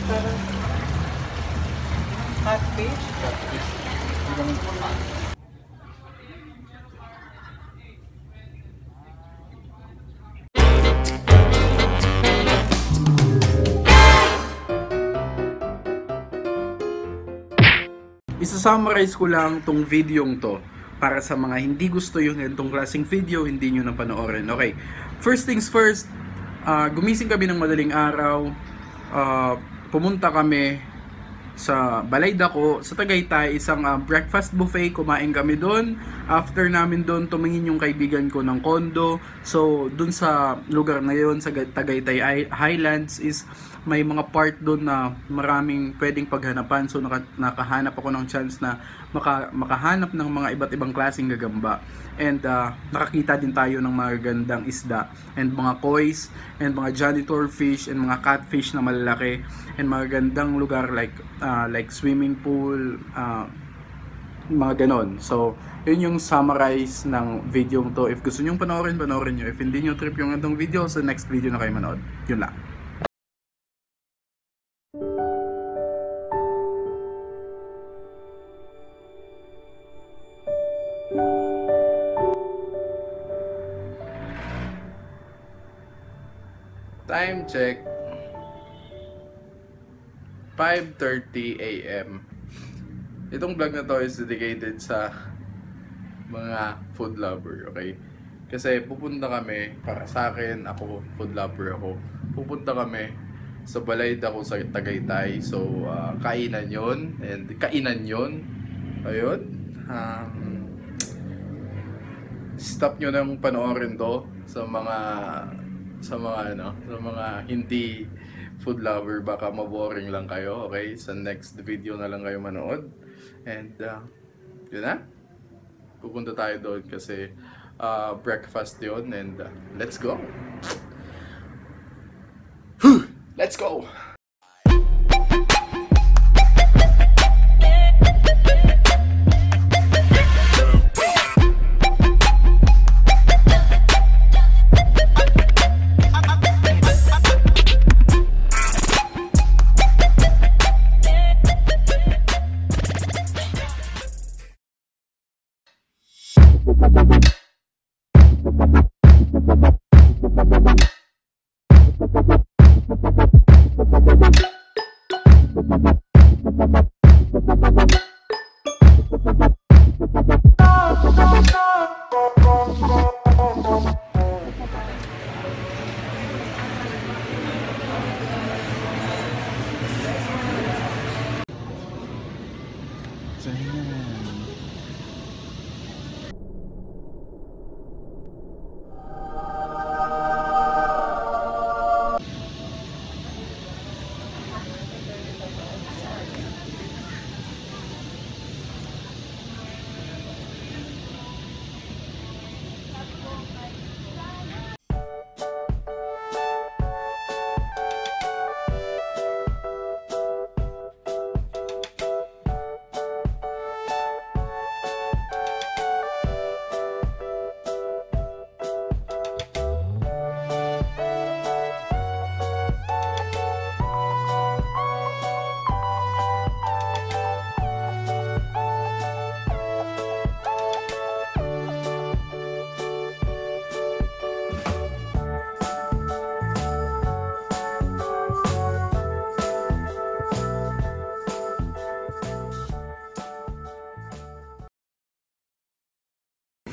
Catfish? Catfish. Isa-summarize ko lang tong videong to para sa mga hindi gusto yung itong klaseng video, hindi nyo na panoorin. Okay, first things first, gumising kami ng madaling araw, pumunta kami sa Balaydaco, sa Tagaytay, isang breakfast buffet, kumain kami doon. After namin doon, tumingin yung kaibigan ko ng condo. So, doon sa lugar na yun, sa Tagaytay Highlands, is may mga part doon na maraming pwedeng paghanapan. So, nakahanap ako ng chance na makahanap ng mga iba't ibang klaseng gagamba. And nakakita din tayo ng mga gandang isda and mga kois and mga janitor fish and mga catfish na malalaki and mga gandang lugar like swimming pool, mga ganon. So, yun yung summarize ng video to. If gusto nyo panoorin nyo. If hindi nyo trip yung itong video, sa next video na kayo manood. Yun lang. Time check, 5:30 AM. Itong vlog na to is dedicated sa mga food lover, okay? Kasi pupunta kami, para sa akin, ako, food lover ako. Pupunta kami sa Balaydaco sa Tagaytay. So, kainan yon. Ayun. Stop nyo nang panoorin to sa mga hindi food lover, baka maboring lang kayo, okay? Sa next video na lang kayo manood. And yun na, pupunta tayo doon kasi breakfast yun. And let's go. Let's go.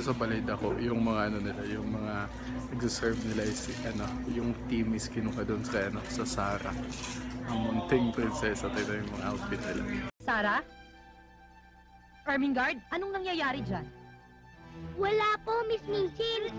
Sa Balaydaco, yung mga yung mga nagse-serve nila is yung team is kinuha doon sa Sara, ang munting prinsesa. Ito yung mga outfit nila. Sara? Ermengarde, anong nangyayari dyan? Wala po, Miss Minchin.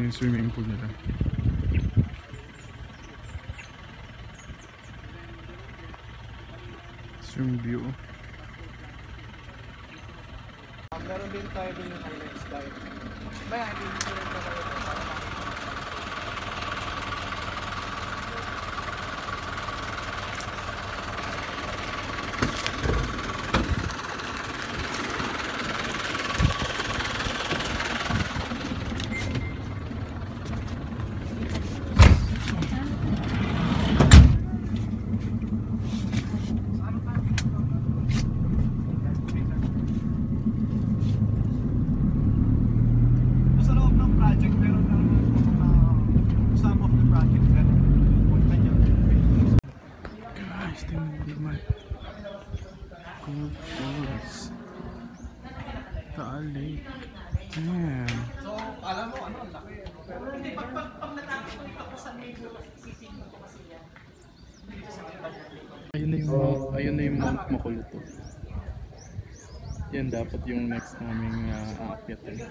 yung swimming pool nila. Swim view. Meron din tayo din yung highlights dive. May hindi rin pa tayo para sa loob ng project meron na some of the project meron punta niya. Guys, tingnan mo naman. Gold Falls. Taal Lake. Damn. So, alam mo ano, ang laki. Pero hindi pag natapos mo ito sa medyo sisingin ko kasi yan. Ayun na yung Mount Makuluto. Yan dapat yung next naming aakyat eh.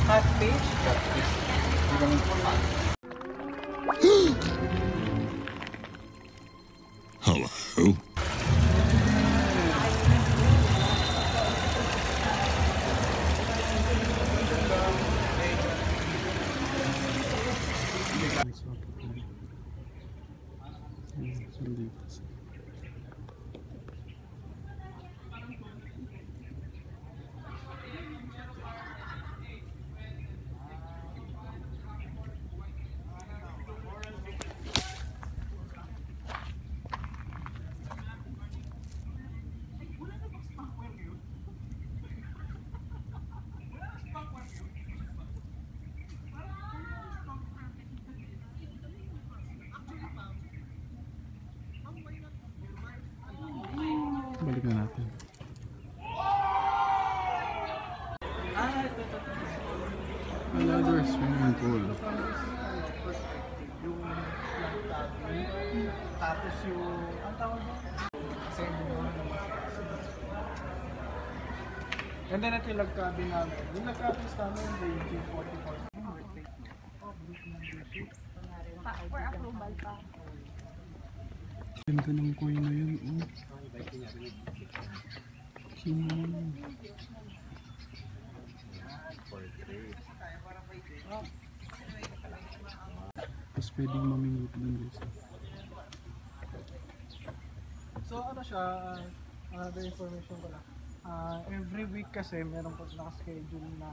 Catfish. Hello. Balik na natin. Another swimming pool. Yung tapos yung ang tawag mo? And then ito yung lagkabi namin. Yung lagkabi namin yung J44. For approval pa. Ganda ng coin na yun. Kinuha. Tapos pwedeng mamingwit dun guys. So ano siya, the information ko lang. Every week kasi meron po naka-schedule na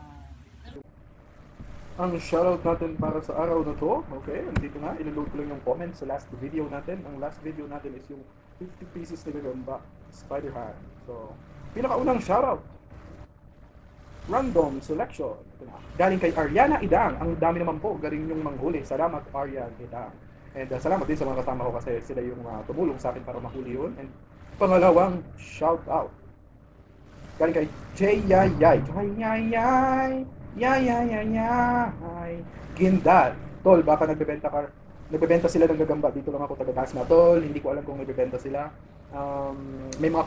Ang shoutout natin para sa araw na to, okay, andito na, ilaload ko lang yung comment sa last video natin. Ang last video natin is yung 50 pieces na gagamba, Spider-Han. So, pinakaunang shoutout, random selection. Ito na. Galing kay Ariana Idang, ang dami naman po, galing yung manghuli. Salamat Ariana Idang. And salamat din sa mga kasama ko kasi sila yung tumulong sa akin para mahuli yun. And pangalawang shoutout, galing kay Jayayay. Jayayay. Yay! Gindal. Tol, baka nagbebenta sila ng gagamba. Dito lang ako taga-Dasma. Tol, hindi ko alam kung nagbebenta sila. May mga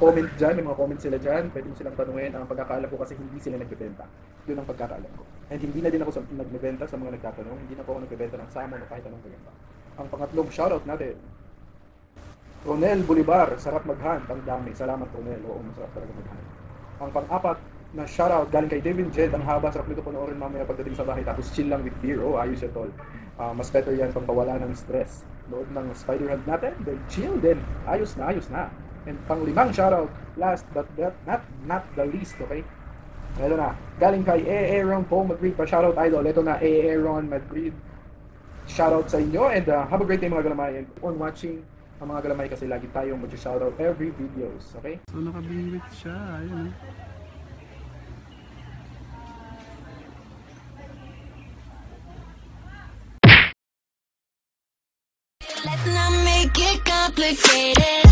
comment sila dyan. Pwede mo silang tanungin. Ang pagkakaalam ko kasi hindi sila nagbebenta. Yun ang pagkakaalam ko. And hindi na din ako nagbebenta sa mga nagtatanong. Hindi na po ako nagbebenta ng salmon o kahit anong gagamba. Ang pangatlong shoutout natin, Ronel Bolivar, sarap mag-hunt. Ang dami. Salamat Ronel. Oo, masarap talaga mag-hunt. Ang pang-apat na shoutout galing kay Devin Jed, ang haba, sarap nito panoorin mamaya pagdating sa bahay, tapos chill lang with beer. Oh, ayos ito tol. Mas better yan pang pawala ng stress. Load ng Spider-Hunt natin, then chill din. Ayos na. And pang limang shoutout, last but not the least, okay? Ito na, galing kay Aaron Paul Madrid, pa shoutout idol. Ito na, Aaron Madrid. shoutout sa inyo and have a great day mga galamay and keep on watching ang mga galamay kasi lagi tayong mag-shoutout every videos, okay? So nakabingwit siya, ayun. Let's not make it complicated.